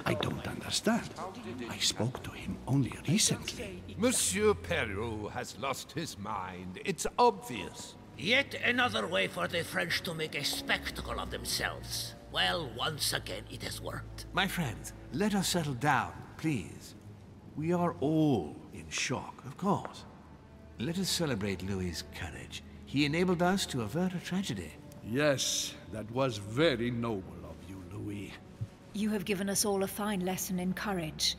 I don't understand. I spoke to him only recently. Monsieur Peru has lost his mind. It's obvious. Yet another way for the French to make a spectacle of themselves. Well, once again, it has worked. My friends, let us settle down, please. We are all in shock, of course. Let us celebrate Louis's courage. He enabled us to avert a tragedy. Yes, that was very noble of you, Louis. You have given us all a fine lesson in courage.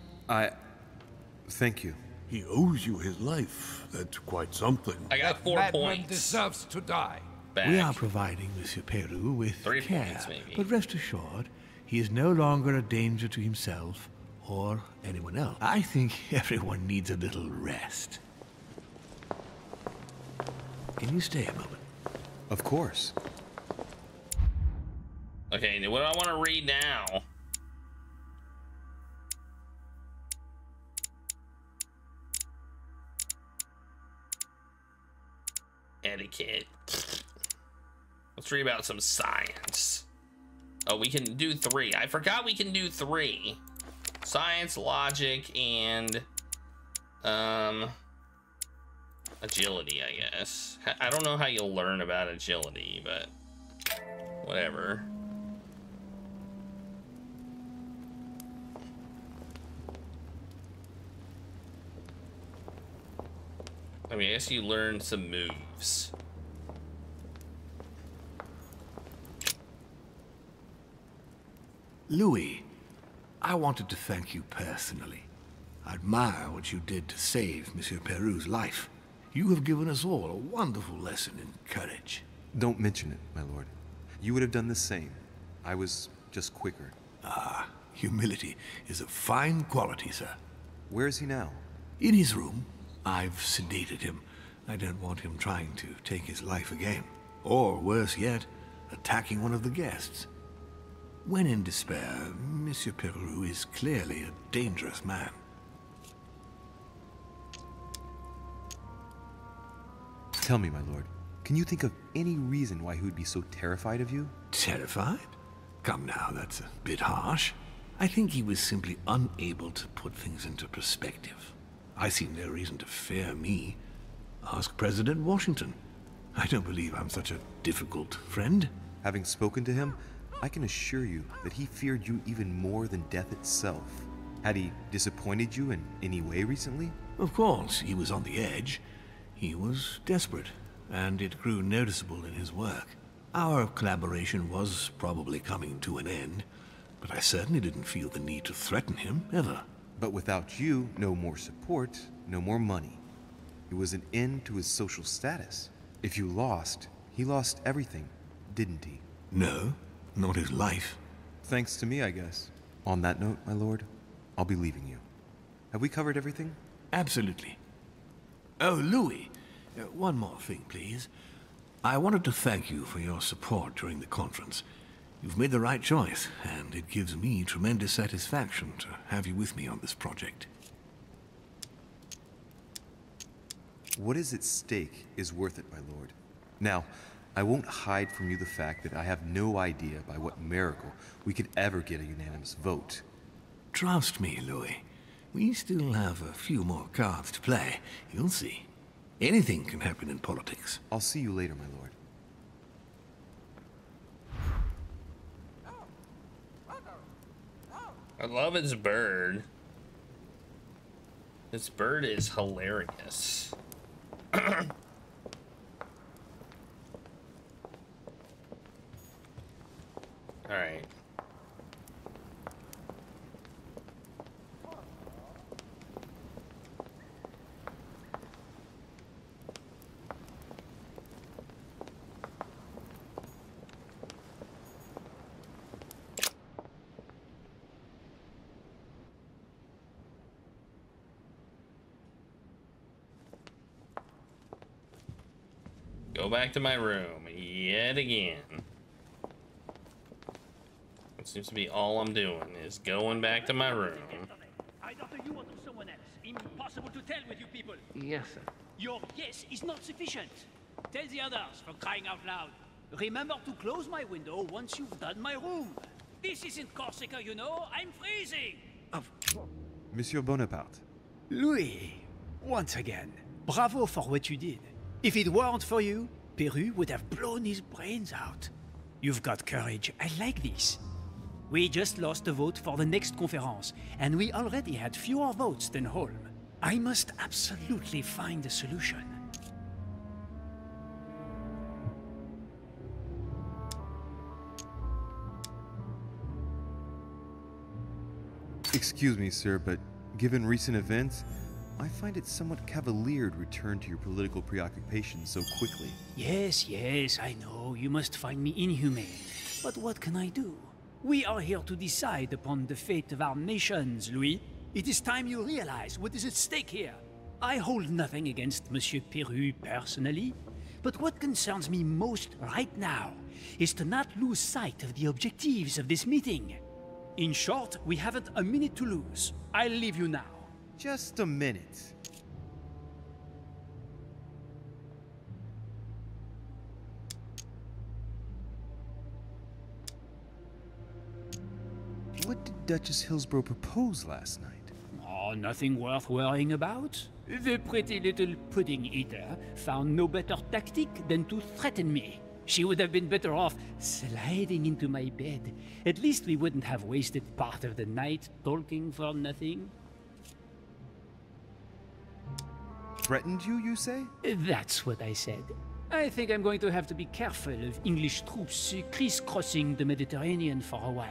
Thank you. He owes you his life. That's quite something. I got 4 Madman points. deserves to die. Back. We are providing Monsieur Peru with 3 care, points, maybe. but rest assured, he is no longer a danger to himself or anyone else. I think everyone needs a little rest. Can you stay a moment? Of course. Okay, what do I want to read now? Etiquette. Let's read about some science. Oh, we can do 3. I forgot we can do 3. Science, logic, and agility, I guess. I don't know how you'll learn about agility, but whatever. I mean, I guess you learn some moves. Louis, I wanted to thank you personally. I admire what you did to save Monsieur Peru's life. You have given us all a wonderful lesson in courage. Don't mention it, my lord. You would have done the same. I was just quicker. Ah, humility is a fine quality, sir. Where is he now? In his room. I've sedated him. I don't want him trying to take his life again. Or, worse yet, attacking one of the guests. When in despair, Monsieur Peru is clearly a dangerous man. Tell me, my lord, can you think of any reason why he would be so terrified of you? Terrified? Come now, that's a bit harsh. I think he was simply unable to put things into perspective. I see no reason to fear me. Ask President Washington. I don't believe I'm such a difficult friend. Having spoken to him, I can assure you that he feared you even more than death itself. Had he disappointed you in any way recently? Of course, he was on the edge. He was desperate, and it grew noticeable in his work. Our collaboration was probably coming to an end, but I certainly didn't feel the need to threaten him, ever. But without you, no more support, no more money. It was an end to his social status. If you lost, he lost everything, didn't he? No, not his life. Thanks to me, I guess. On that note, my lord, I'll be leaving you. Have we covered everything? Absolutely. Oh, Louis, one more thing, please. I wanted to thank you for your support during the conference. You've made the right choice, and it gives me tremendous satisfaction to have you with me on this project. What is at stake is worth it, my lord. Now, I won't hide from you the fact that I have no idea by what miracle we could ever get a unanimous vote. Trust me, Louis. We still have a few more cards to play. You'll see. Anything can happen in politics. I'll see you later, my lord. I love his bird. This bird is hilarious. All right. Go back to my room yet again. It seems to be all I'm doing is going back to my room. Either to you or to someone else. Impossible to tell with you people. Yes, sir. Your yes is not sufficient. Tell the others, for crying out loud. Remember to close my window once you've done my room. This isn't Corsica, you know. I'm freezing. Monsieur Bonaparte. Louis, once again, bravo for what you did. If it weren't for you, Peru would have blown his brains out. You've got courage. I like this. We just lost the vote for the next conference, and we already had fewer votes than Holm. I must absolutely find a solution. Excuse me, sir, but given recent events, I find it somewhat cavalier to return to your political preoccupations so quickly. Yes, I know. You must find me inhumane. But what can I do? We are here to decide upon the fate of our nations, Louis. It is time you realize what is at stake here. I hold nothing against Monsieur Peru personally, but what concerns me most right now is to not lose sight of the objectives of this meeting. In short, we haven't a minute to lose. I'll leave you now. Just a minute. What did Duchess Hillsborough propose last night? Oh, nothing worth worrying about. The pretty little pudding eater found no better tactic than to threaten me. She would have been better off sliding into my bed. At least we wouldn't have wasted part of the night talking for nothing. Threatened you, you say? That's what I said. I think I'm going to have to be careful of English troops crisscrossing the Mediterranean for a while.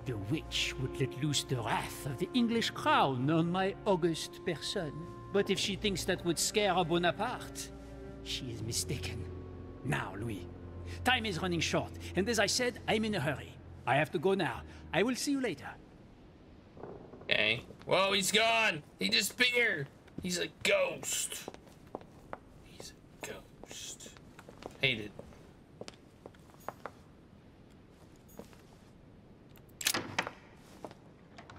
The witch would let loose the wrath of the English crown on my august person. But if she thinks that would scare a Bonaparte, she is mistaken. Now, Louis, time is running short, and as I said, I'm in a hurry. I have to go now. I will see you later. Okay. Whoa, he's gone! He disappeared! He's a ghost. He's a ghost. Hate it.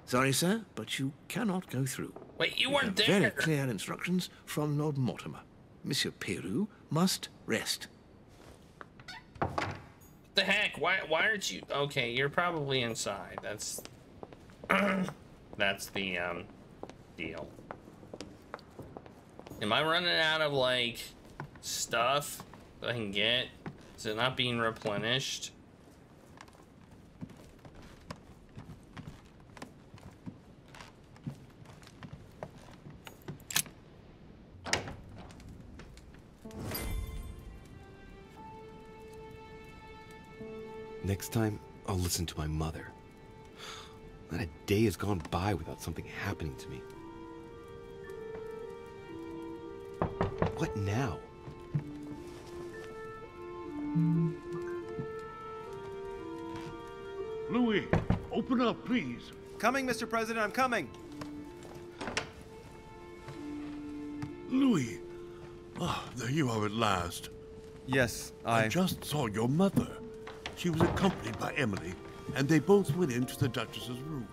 Sorry, sir, but you cannot go through. Wait, you We weren't have there! Very clear instructions from Lord Mortimer. Monsieur Peru must rest. What the heck? Why aren't you... Okay, you're probably inside. That's... That's the, deal. Am I running out of, like, stuff that I can get? Is it not being replenished? Next time, I'll listen to my mother. Not a day has gone by without something happening to me. What now? Louis, open up, please. Coming, Mr. President, I'm coming! Louis. Ah, there you are at last. Yes, I just saw your mother. She was accompanied by Emily, and they both went into the Duchess's room.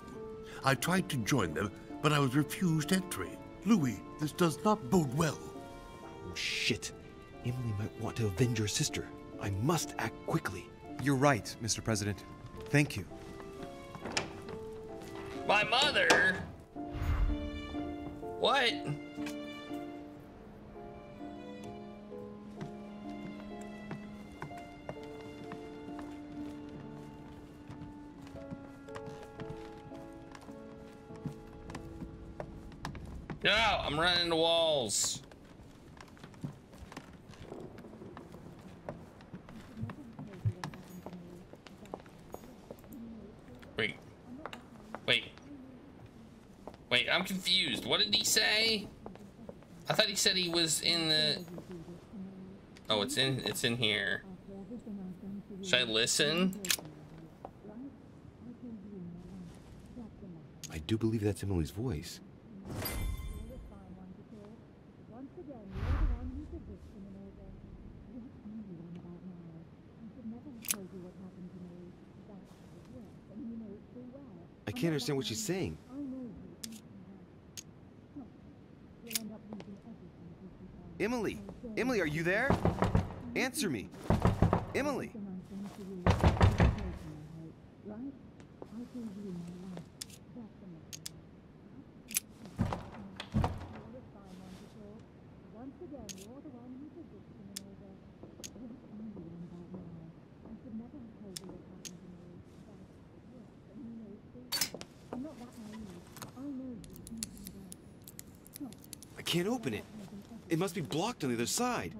I tried to join them, but I was refused entry. Louis, this does not bode well. Oh, shit. Emily might want to avenge her sister. I must act quickly. You're right, Mr. President. Thank you. My mother? What? No, I'm running into walls. Wait, I'm confused. What did he say? I thought he said he was in the... Oh, it's in here. Should I listen? I do believe that's Emily's voice. I can't understand what she's saying. Emily! Emily, are you there? Answer me! Emily! I can't open it. It must be blocked on the other side.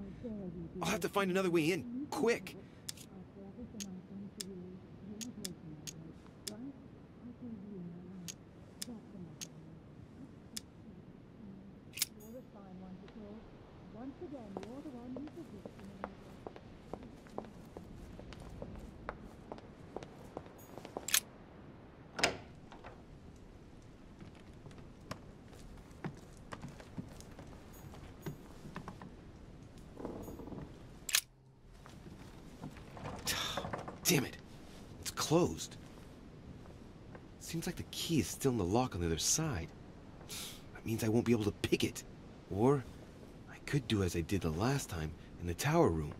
I'll have to find another way in, quick. Damn it. It's closed. Seems like the key is still in the lock on the other side. That means I won't be able to pick it. Or I could do as I did the last time in the tower room.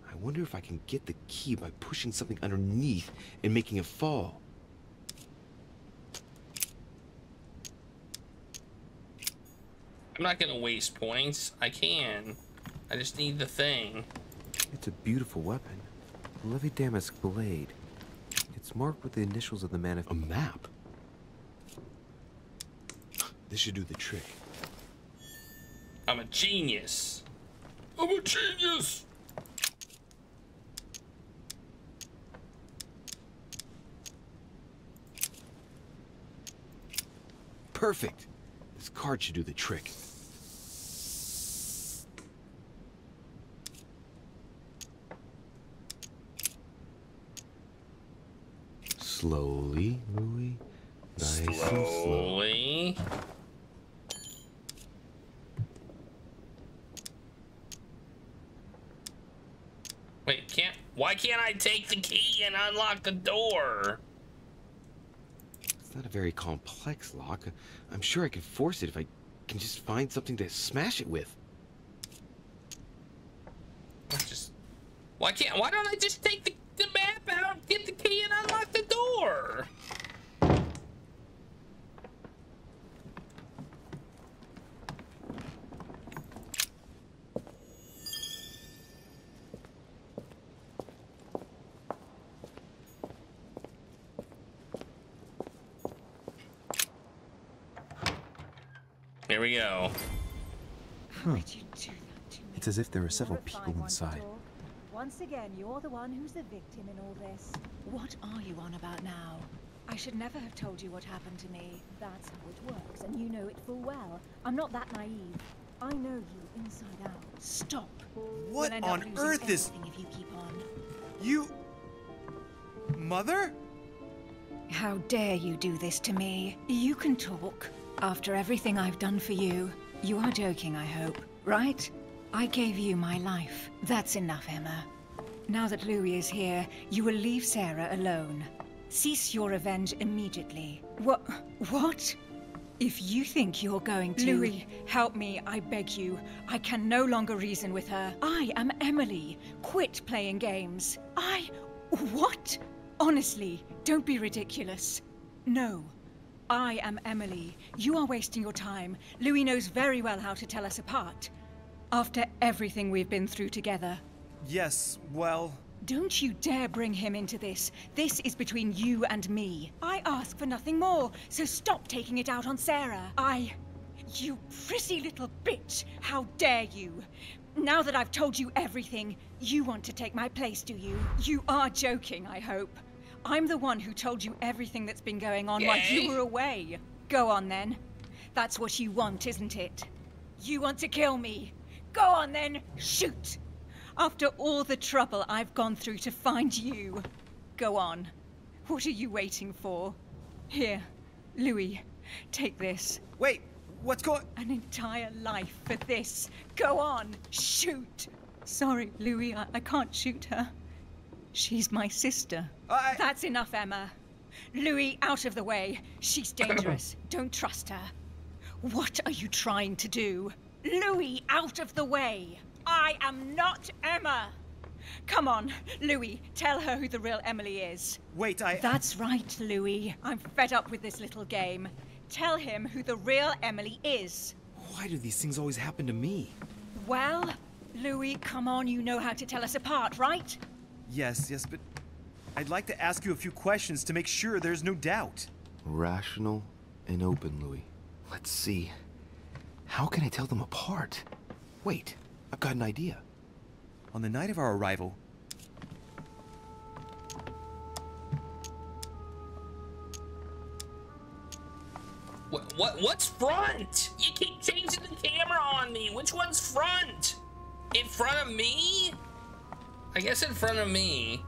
I wonder if I can get the key by pushing something underneath and making it fall. I'm not gonna waste points. I can. I just need the thing. It's a beautiful weapon. A Levi Damask blade. It's marked with the initials of the man of... A map? This should do the trick. I'm a genius. I'm a genius! Perfect. This card should do the trick. Slowly, Louis. Nice and slow. Slowly. Wait, why can't I take the key and unlock the door? It's not a very complex lock. I'm sure I could force it if I can just find something to smash it with. Why don't I just take the map out, get the key, and unlock the door? Here we go. How did you do that to me? It's as if there are several people inside. Once again, you're the one who's the victim in all this. What are you on about now? I should never have told you what happened to me. That's how it works, and you know it full well. I'm not that naive. I know you inside out. Stop. What on earth is... If you keep on. You... Mother? How dare you do this to me? You can talk. After everything I've done for you. You are joking, I hope, right? I gave you my life. That's enough, Emma. Now that Louis is here, you will leave Sarah alone. Cease your revenge immediately. What? If you think you're going to... Louis, help me, I beg you. I can no longer reason with her. I am Emily. Quit playing games. What? Honestly, don't be ridiculous. No. I am Emily. You are wasting your time. Louis knows very well how to tell us apart. After everything we've been through together. Yes, well... Don't you dare bring him into this. This is between you and me. I ask for nothing more, so stop taking it out on Sarah. You prissy little bitch! How dare you! Now that I've told you everything, you want to take my place, do you? You are joking, I hope. I'm the one who told you everything that's been going on while you were away. Go on then. That's what you want, isn't it? You want to kill me. Go on then, shoot! After all the trouble I've gone through to find you. Go on. What are you waiting for? Here, Louis, take this. Wait, what's going... An entire life for this. Go on, shoot! Sorry, Louis, I can't shoot her. She's my sister. That's enough, Emma. Louis, out of the way. She's dangerous. Don't trust her. What are you trying to do? Louis, out of the way! I am not Emma! Come on, Louis, tell her who the real Emily is. Wait, That's right, Louis. I'm fed up with this little game. Tell him who the real Emily is. Why do these things always happen to me? Well, Louis, come on, you know how to tell us apart, right? Yes, but I'd like to ask you a few questions to make sure there's no doubt. Rational and open, Louis. Let's see. How can I tell them apart? Wait, I've got an idea. On the night of our arrival, What's front? You keep changing the camera on me. Which one's front? In front of me? I guess in front of me.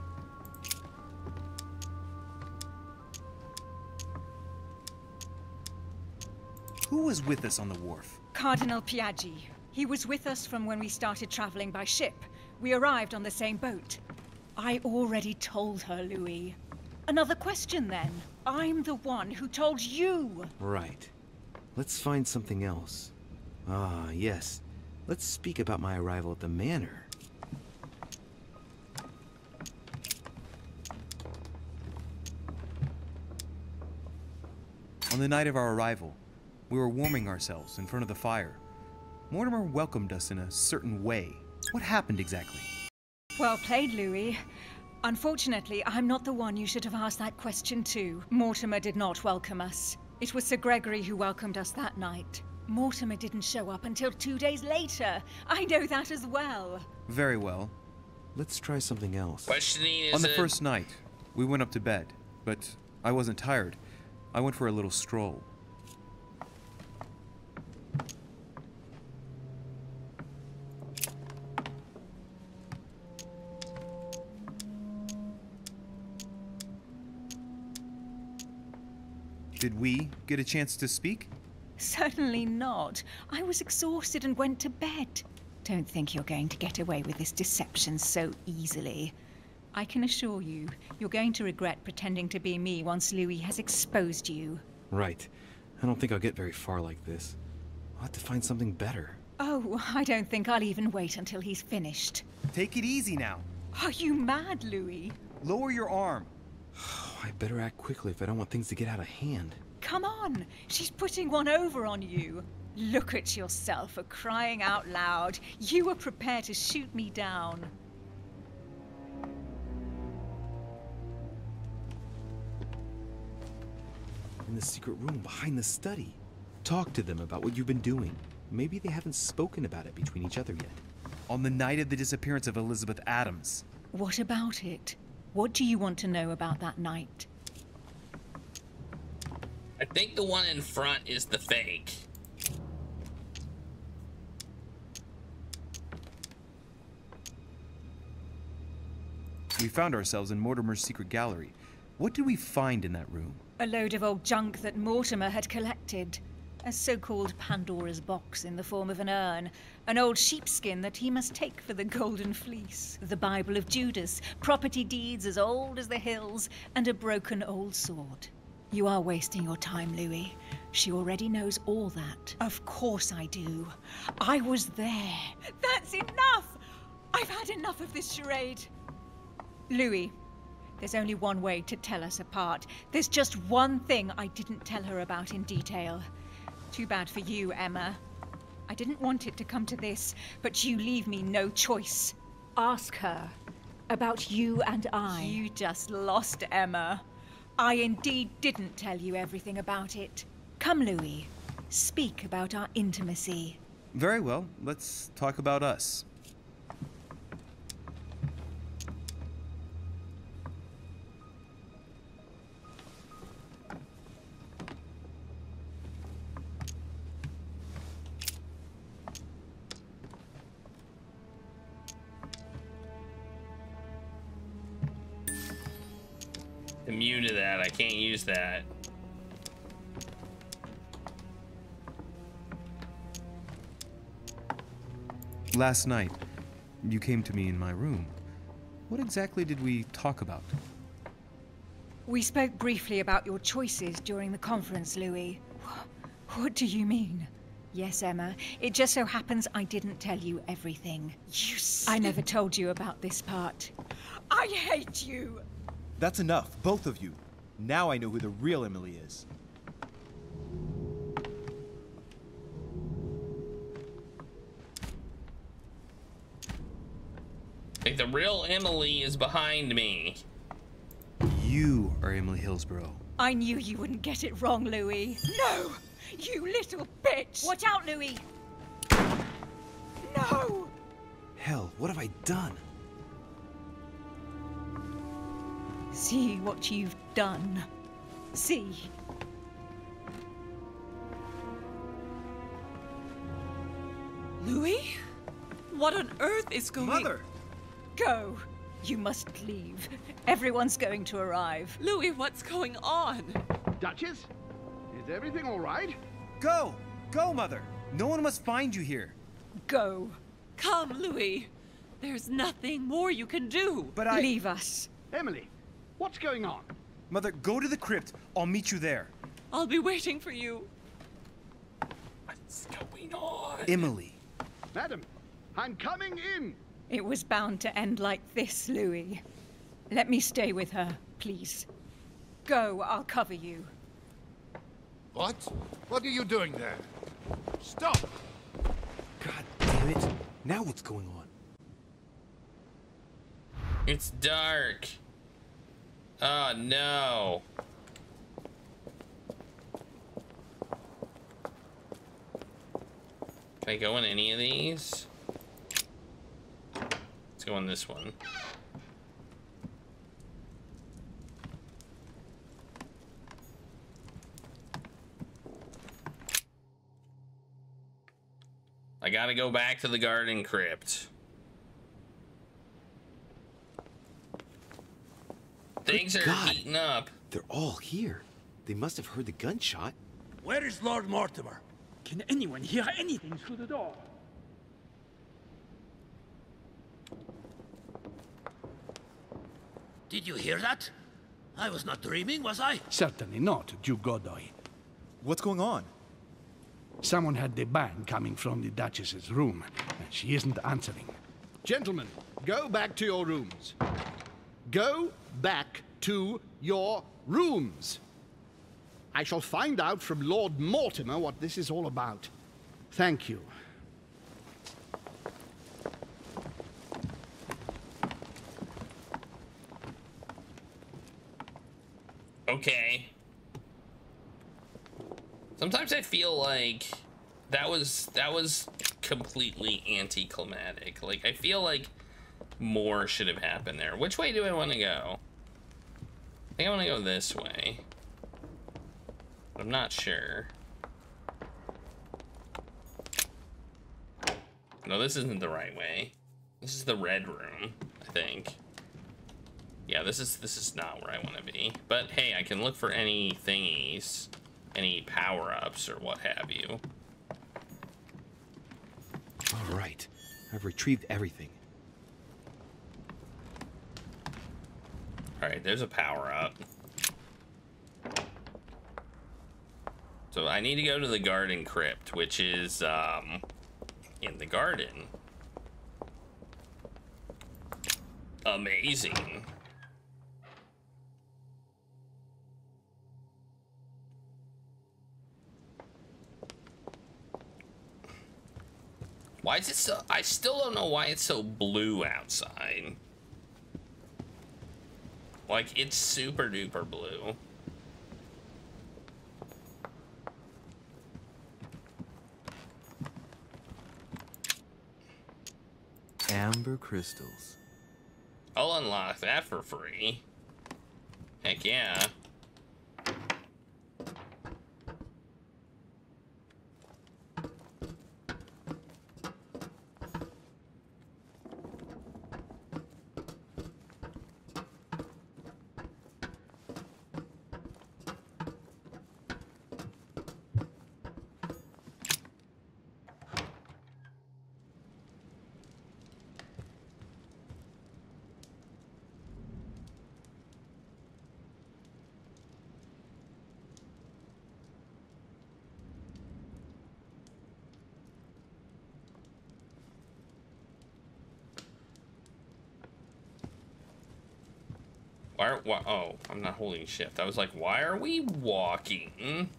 who was with us on the wharf? Cardinal Piaggi. He was with us from when we started traveling by ship. We arrived on the same boat. I already told her, Louis. Another question, then. I'm the one who told you. Right. Let's find something else. Ah, yes. Let's speak about my arrival at the manor. On the night of our arrival, we were warming ourselves in front of the fire. Mortimer welcomed us in a certain way. What happened exactly? Well played, Louis. Unfortunately, I'm not the one you should have asked that question to. Mortimer did not welcome us. It was Sir Gregory who welcomed us that night. Mortimer didn't show up until 2 days later. I know that as well. Very well. Let's try something else. Questioning is On the first night, we went up to bed, but I wasn't tired. I went for a little stroll. Did we get a chance to speak? Certainly not. I was exhausted and went to bed. Don't think you're going to get away with this deception so easily. I can assure you, you're going to regret pretending to be me once Louis has exposed you. Right. I don't think I'll get very far like this. I'll have to find something better. Oh, I don't think I'll even wait until he's finished. Take it easy now. Are you mad, Louis? Lower your arm. I better act quickly if I don't want things to get out of hand. Come on, she's putting one over on you. Look at yourself for crying out loud. You were prepared to shoot me down. In the secret room behind the study. Talk to them about what you've been doing. Maybe they haven't spoken about it between each other yet. On the night of the disappearance of Elizabeth Adams. What about it? What do you want to know about that night? I think the one in front is the fake. We found ourselves in Mortimer's secret gallery. What did we find in that room? A load of old junk that Mortimer had collected. A so-called Pandora's box in the form of an urn. An old sheepskin that he must take for the Golden Fleece. The Bible of Judas. Property deeds as old as the hills. And a broken old sword. You are wasting your time, Louis. She already knows all that. Of course I do. I was there. That's enough! I've had enough of this charade. Louis, there's only one way to tell us apart. There's just one thing I didn't tell her about in detail. Too bad for you, Emma. I didn't want it to come to this, but you leave me no choice. Ask her about you and I. You just lost, Emma. I indeed didn't tell you everything about it. Come, Louis. Speak about our intimacy. Very well. Let's talk about us. Immune to that. I can't use that. Last night, you came to me in my room. What exactly did we talk about? We spoke briefly about your choices during the conference, Louis. What do you mean? Yes, Emma. It just so happens I didn't tell you everything. I never told you about this part. I hate you! That's enough, both of you. Now I know who the real Emily is. Like, the real Emily is behind me. You are Emily Hillsborough. I knew you wouldn't get it wrong, Louis. No! You little bitch! Watch out, Louis! No! Hell, what have I done? See what you've done. See. Louis? What on earth is going... Mother! Go. You must leave. Everyone's going to arrive. Louis, what's going on? Duchess? Is everything all right? Go! Go, Mother! No one must find you here. Go. Come, Louis. There's nothing more you can do. But I... Leave us. Emily, what's going on? Mother, go to the crypt. I'll meet you there. I'll be waiting for you. What's going on? Emily. Madam, I'm coming in. It was bound to end like this, Louis. Let me stay with her, please. Go, I'll cover you. What? What are you doing there? Stop! God damn it. Now what's going on? It's dark. Oh, no. Can I go in any of these? Let's go in this one. I gotta go back to the garden crypt. Things are heating up. They're all here. They must have heard the gunshot. Where is Lord Mortimer? Can anyone hear anything through the door? Did you hear that? I was not dreaming, was I? Certainly not, Duke Godoy. What's going on? Someone had the bang coming from the Duchess's room, and she isn't answering. Gentlemen, go back to your rooms. Go back to your rooms. I shall find out from Lord Mortimer what this is all about. Thank you. Okay. Sometimes I feel like that was completely anticlimactic. Like, I feel like more should have happened there. Which way do I want to go? I think I want to go this way. But I'm not sure. No, this isn't the right way. This is the red room, I think. Yeah, this is not where I want to be. But hey, I can look for any thingies, any power-ups or what have you. All right. I've retrieved everything. All right, there's a power-up. So I need to go to the garden crypt, which is in the garden. Amazing. Why is it so... I still don't know why it's so blue outside. Like, it's super duper blue. Amber crystals. I'll unlock that for free. Heck yeah. oh, I'm not holding shift. I was like, why are we walking?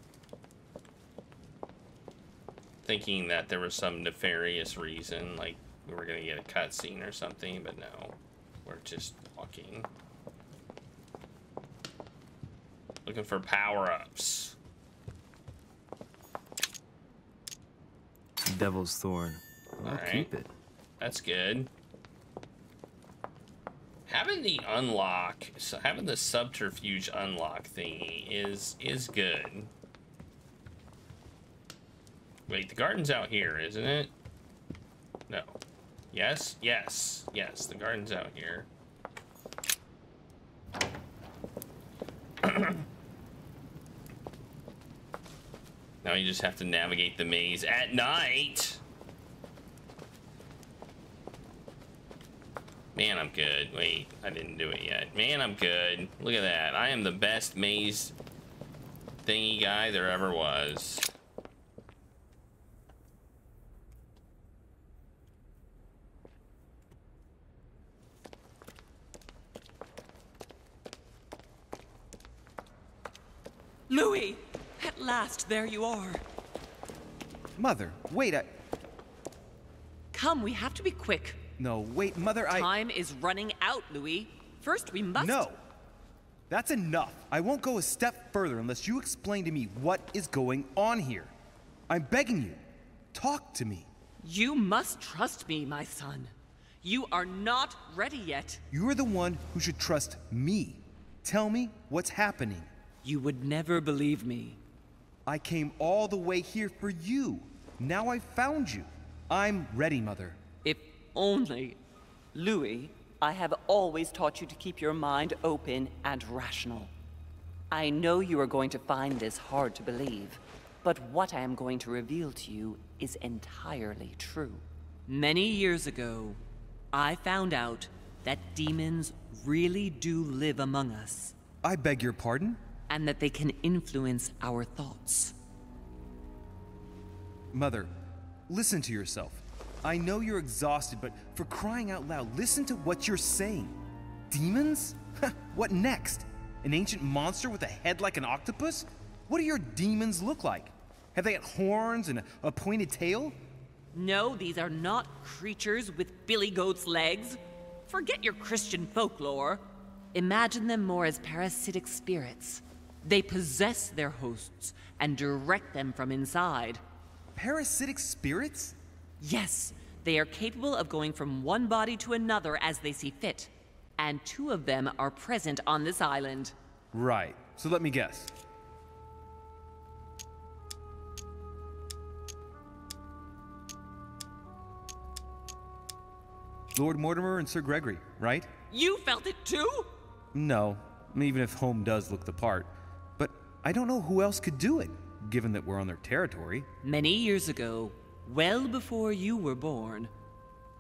Thinking that there was some nefarious reason, like we were gonna get a cutscene or something, but no. We're just walking. Looking for power-ups. Devil's Thorn. I'll keep it. That's good. Having the subterfuge unlock thingy is good. Wait, the garden's out here, isn't it? No. Yes, yes, yes, the garden's out here. Now you just have to navigate the maze at night. Man, I'm good. Wait, I didn't do it yet. Man, I'm good. Look at that. I am the best maze thingy guy there ever was. Louis! At last, there you are. Mother, wait, Come, we have to be quick. No, wait, Mother, Time is running out, Louis. First, we must... No! That's enough. I won't go a step further unless you explain to me what is going on here. I'm begging you. Talk to me. You must trust me, my son. You are not ready yet. You're the one who should trust me. Tell me what's happening. You would never believe me. I came all the way here for you. Now I've found you. I'm ready, Mother. If only... Louis, I have always taught you to keep your mind open and rational. I know you are going to find this hard to believe, but what I am going to reveal to you is entirely true. Many years ago, I found out that demons really do live among us. I beg your pardon? And that they can influence our thoughts. Mother, listen to yourself. I know you're exhausted, but for crying out loud, listen to what you're saying. Demons? What next? An ancient monster with a head like an octopus? What do your demons look like? Have they got horns and a pointed tail? No, these are not creatures with billy goat's legs. Forget your Christian folklore. Imagine them more as parasitic spirits. They possess their hosts and direct them from inside. Parasitic spirits? Yes, they are capable of going from one body to another as they see fit. And 2 of them are present on this island. Right. So let me guess. Lord Mortimer and Sir Gregory, right? You felt it too? No, even if Home does look the part. But I don't know who else could do it, given that we're on their territory. Many years ago, well before you were born,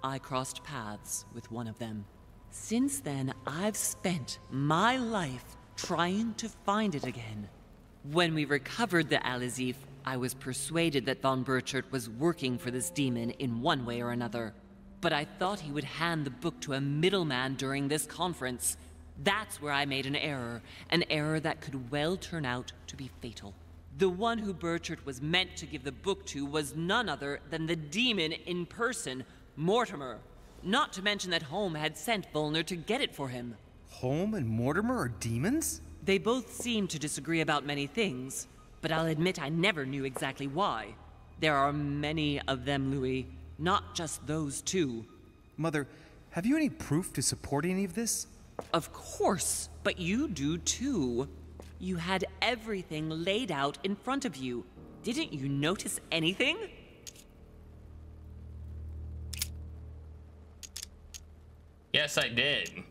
I crossed paths with one of them. Since then, I've spent my life trying to find it again. When we recovered the Alizif, I was persuaded that von Burchard was working for this demon in one way or another. But I thought he would hand the book to a middleman during this conference. That's where I made an error that could well turn out to be fatal. The one who Burchard was meant to give the book to was none other than the demon in person, Mortimer. Not to mention that Home had sent Volner to get it for him. Home and Mortimer are demons? They both seem to disagree about many things, but I'll admit I never knew exactly why. There are many of them, Louis, not just those 2. Mother, have you any proof to support any of this? Of course, but you do too. You had everything laid out in front of you. Didn't you notice anything? Yes, I did.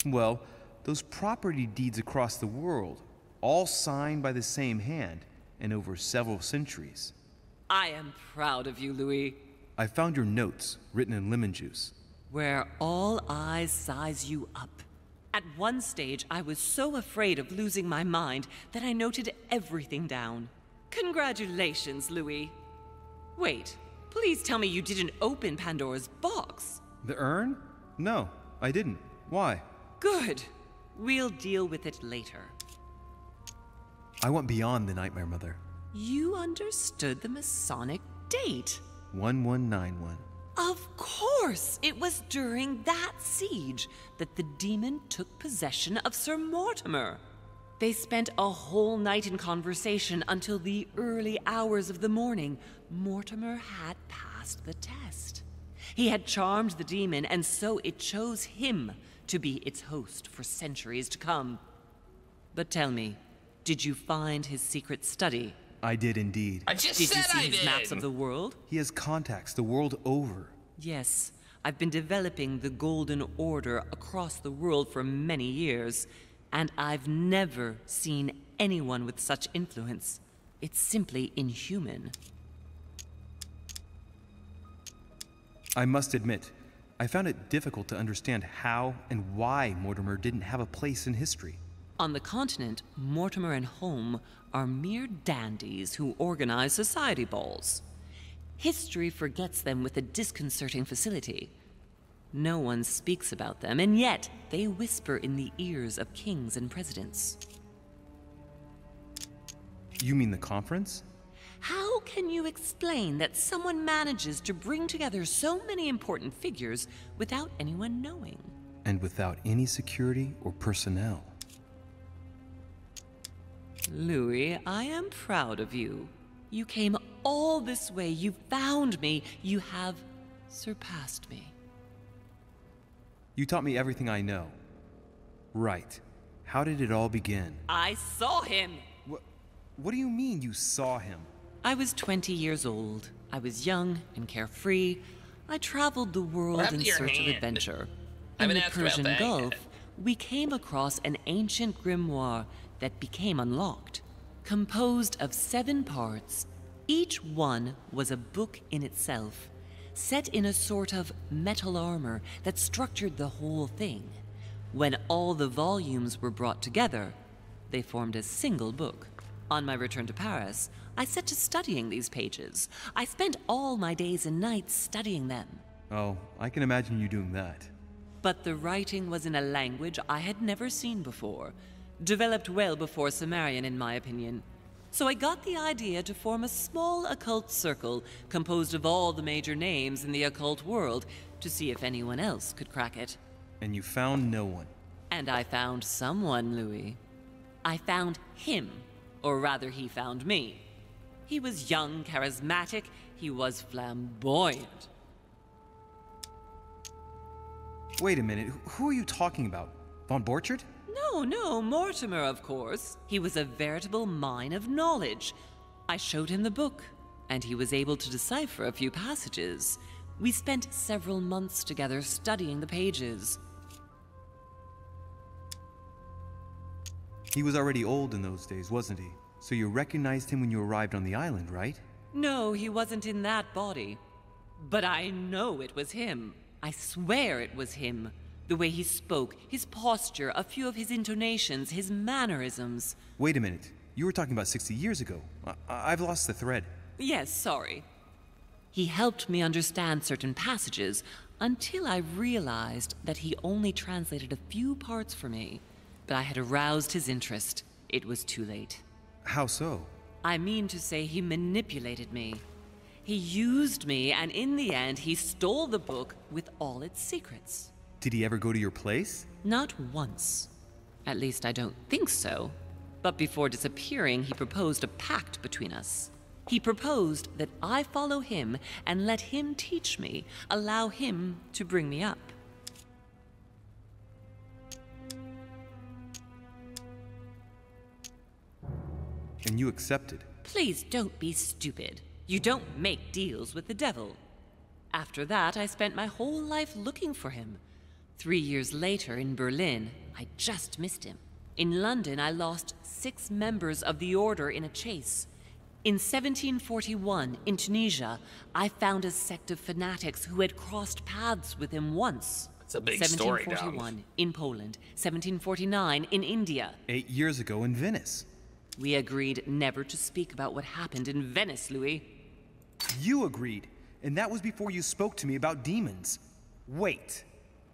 Well, those property deeds across the world, all signed by the same hand, and over several centuries. I am proud of you, Louis. I found your notes, written in lemon juice. Where all eyes size you up. At one stage, I was so afraid of losing my mind that I noted everything down. Congratulations, Louis. Wait, please tell me you didn't open Pandora's box. The urn? No, I didn't. Why? Good. We'll deal with it later. I went beyond the Nightmare Mother. You understood the Masonic date. 1191. Of course! It was during that siege that the demon took possession of Sir Mortimer. They spent a whole night in conversation until the early hours of the morning. Mortimer had passed the test. He had charmed the demon, and so it chose him to be its host for centuries to come. But tell me, did you find his secret study? I did indeed. I just Did said you see I his did. maps of the world? He has contacts the world over. Yes, I've been developing the Golden Order across the world for many years, and I've never seen anyone with such influence. It's simply inhuman. I must admit, I found it difficult to understand how and why Mortimer didn't have a place in history. On the continent, Mortimer and Home are mere dandies who organize society balls. History forgets them with a disconcerting facility. No one speaks about them, and yet they whisper in the ears of kings and presidents. You mean the conference? How can you explain that someone manages to bring together so many important figures without anyone knowing? And without any security or personnel. Louis, I am proud of you. You came all this way, you found me, you have surpassed me. You taught me everything I know. Right. How did it all begin? I saw him! What do you mean you saw him? I was 20 years old. I was young and carefree. I traveled the world in search of adventure. In the Persian Gulf, we came across an ancient grimoire that became unlocked. Composed of 7 parts, each one was a book in itself, set in a sort of metal armor that structured the whole thing. When all the volumes were brought together, they formed a single book. On my return to Paris, I set to studying these pages. I spent all my days and nights studying them. Oh, I can imagine you doing that. But the writing was in a language I had never seen before, developed well before Sumerian, in my opinion. So I got the idea to form a small occult circle composed of all the major names in the occult world to see if anyone else could crack it. And you found no one. And I found someone, Louis. I found him, or rather he found me. He was young, charismatic, he was flamboyant. Wait a minute, who are you talking about? Von Borchard? No, Mortimer, of course. He was a veritable mine of knowledge. I showed him the book, and he was able to decipher a few passages. We spent several months together studying the pages. He was already old in those days, wasn't he? So you recognized him when you arrived on the island, right? No, he wasn't in that body. But I know it was him. I swear it was him. The way he spoke, his posture, a few of his intonations, his mannerisms. Wait a minute. You were talking about 60 years ago. I've lost the thread. Yes, sorry. He helped me understand certain passages until I realized that he only translated a few parts for me. But I had aroused his interest. It was too late. How so? I mean to say he manipulated me. He used me, and in the end, he stole the book with all its secrets. Did he ever go to your place? Not once. At least I don't think so. But before disappearing, he proposed a pact between us. He proposed that I follow him and let him teach me, allow him to bring me up. And you accepted? Please don't be stupid. You don't make deals with the devil. After that, I spent my whole life looking for him. 3 years later, in Berlin, I just missed him. In London, I lost 6 members of the order in a chase. In 1741, in Tunisia, I found a sect of fanatics who had crossed paths with him once. It's a big story, Dom. 1741 in Poland, 1749 in India. 8 years ago in Venice. We agreed never to speak about what happened in Venice, Louis. You agreed, and that was before you spoke to me about demons. Wait,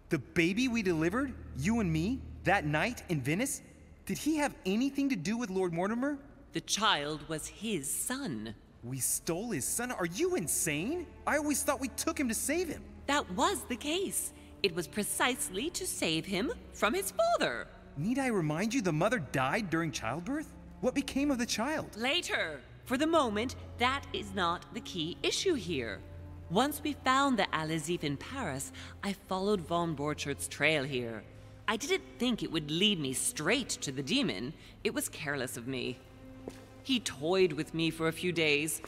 the baby we delivered, you and me, That night in Venice? Did he have anything to do with Lord Mortimer? The child was his son. We stole his son? Are you insane? I always thought we took him to save him. That was the case. It was precisely to save him from his father. Need I remind you the mother died during childbirth? What became of the child? Later. For the moment, that is not the key issue here. Once we found the Alazif in Paris, I followed von Borchert's trail here. I didn't think it would lead me straight to the demon. It was careless of me. He toyed with me for a few days,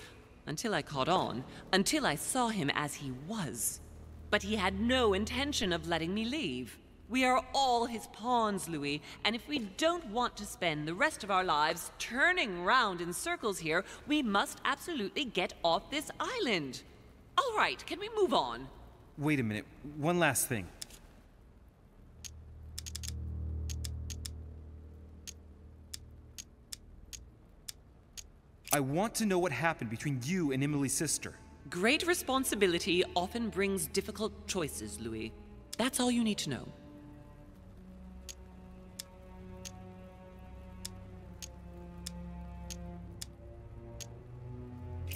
until I caught on, until I saw him as he was. But he had no intention of letting me leave. We are all his pawns, Louis, and if we don't want to spend the rest of our lives turning round in circles here, we must absolutely get off this island. All right, can we move on? Wait a minute, one last thing. I want to know what happened between you and Emily's sister. Great responsibility often brings difficult choices, Louis. That's all you need to know.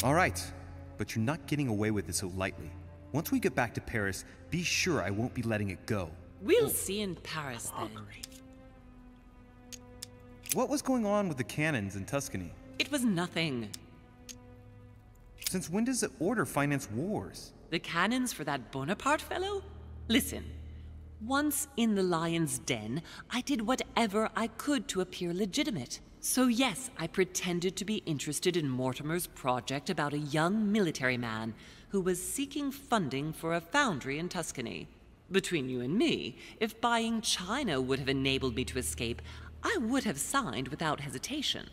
All right, but you're not getting away with it so lightly. Once we get back to Paris, be sure I won't be letting it go. We'll see in Paris then. What was going on with the cannons in Tuscany? It was nothing. Since when does the Order finance wars? The cannons for that Bonaparte fellow? Listen, once in the lion's den, I did whatever I could to appear legitimate. So yes, I pretended to be interested in Mortimer's project about a young military man who was seeking funding for a foundry in Tuscany. Between you and me, if buying China would have enabled me to escape, I would have signed without hesitation.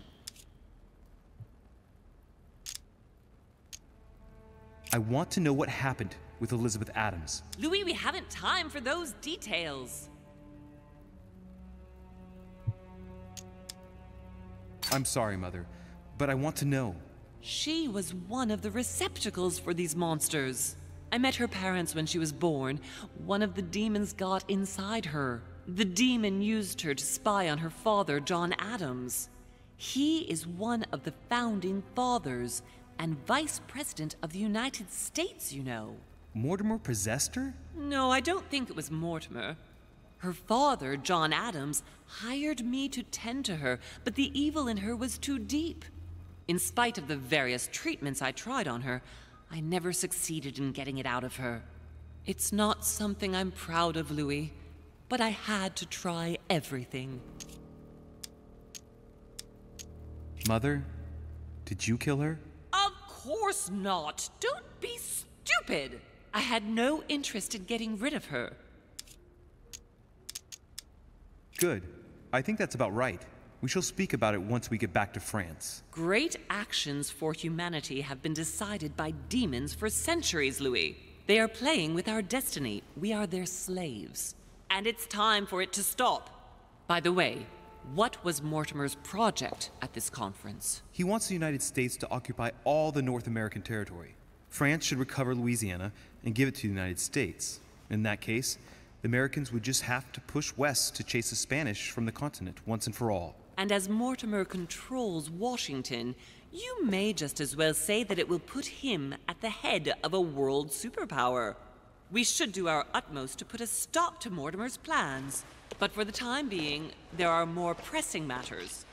I want to know what happened with Elizabeth Adams. Louis, we haven't time for those details. I'm sorry, Mother, but I want to know. She was one of the receptacles for these monsters. I met her parents when she was born. One of the demons got inside her. The demon used her to spy on her father, John Adams. He is one of the founding fathers and vice president of the United States, you know. Mortimer possessed her? No, I don't think it was Mortimer. Her father, John Adams, hired me to tend to her, but the evil in her was too deep. In spite of the various treatments I tried on her, I never succeeded in getting it out of her. It's not something I'm proud of, Louis, but I had to try everything. Mother, did you kill her? Of course not. Don't be stupid. I had no interest in getting rid of her. Good. I think that's about right. We shall speak about it once we get back to France. Great actions for humanity have been decided by demons for centuries, Louis. They are playing with our destiny. We are their slaves. And it's time for it to stop. By the way, what was Mortimer's project at this conference? He wants the United States to occupy all the North American territory. France should recover Louisiana and give it to the United States. In that case, the Americans would just have to push west to chase the Spanish from the continent once and for all. And as Mortimer controls Washington, you may just as well say that it will put him at the head of a world superpower. We should do our utmost to put a stop to Mortimer's plans. But for the time being, there are more pressing matters.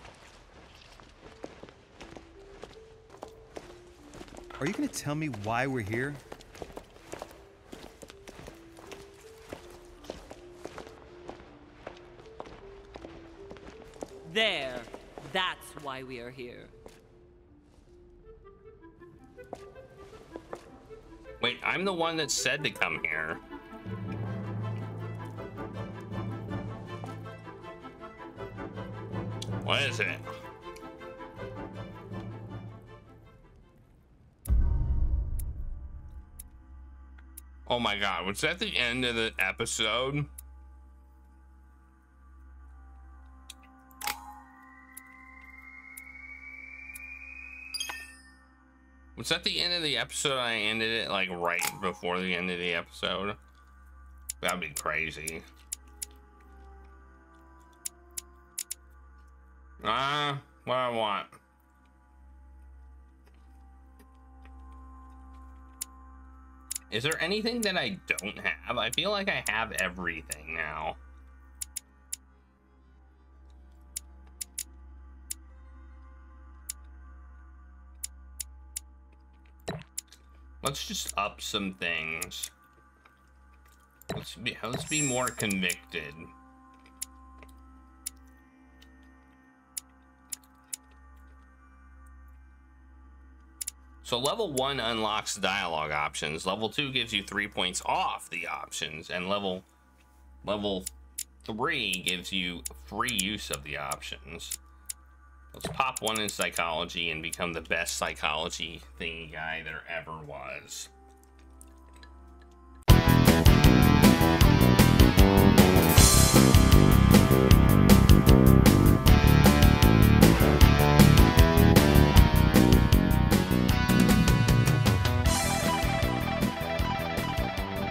Are you going to tell me why we're here? There. That's why we are here. Wait, I'm the one that said to come here. What is it? Oh my god, was that the end of the episode? Was that the end of the episode? I ended it like right before the end of the episode. That'd be crazy. What I want. Is there anything that I don't have? I feel like I have everything now. Let's just up some things. Let's be more convicted. So level 1 unlocks dialogue options. Level 2 gives you 3 points off the options, and level 3 gives you free use of the options. Let's pop 1 in psychology and become the best psychology thingy guy there ever was.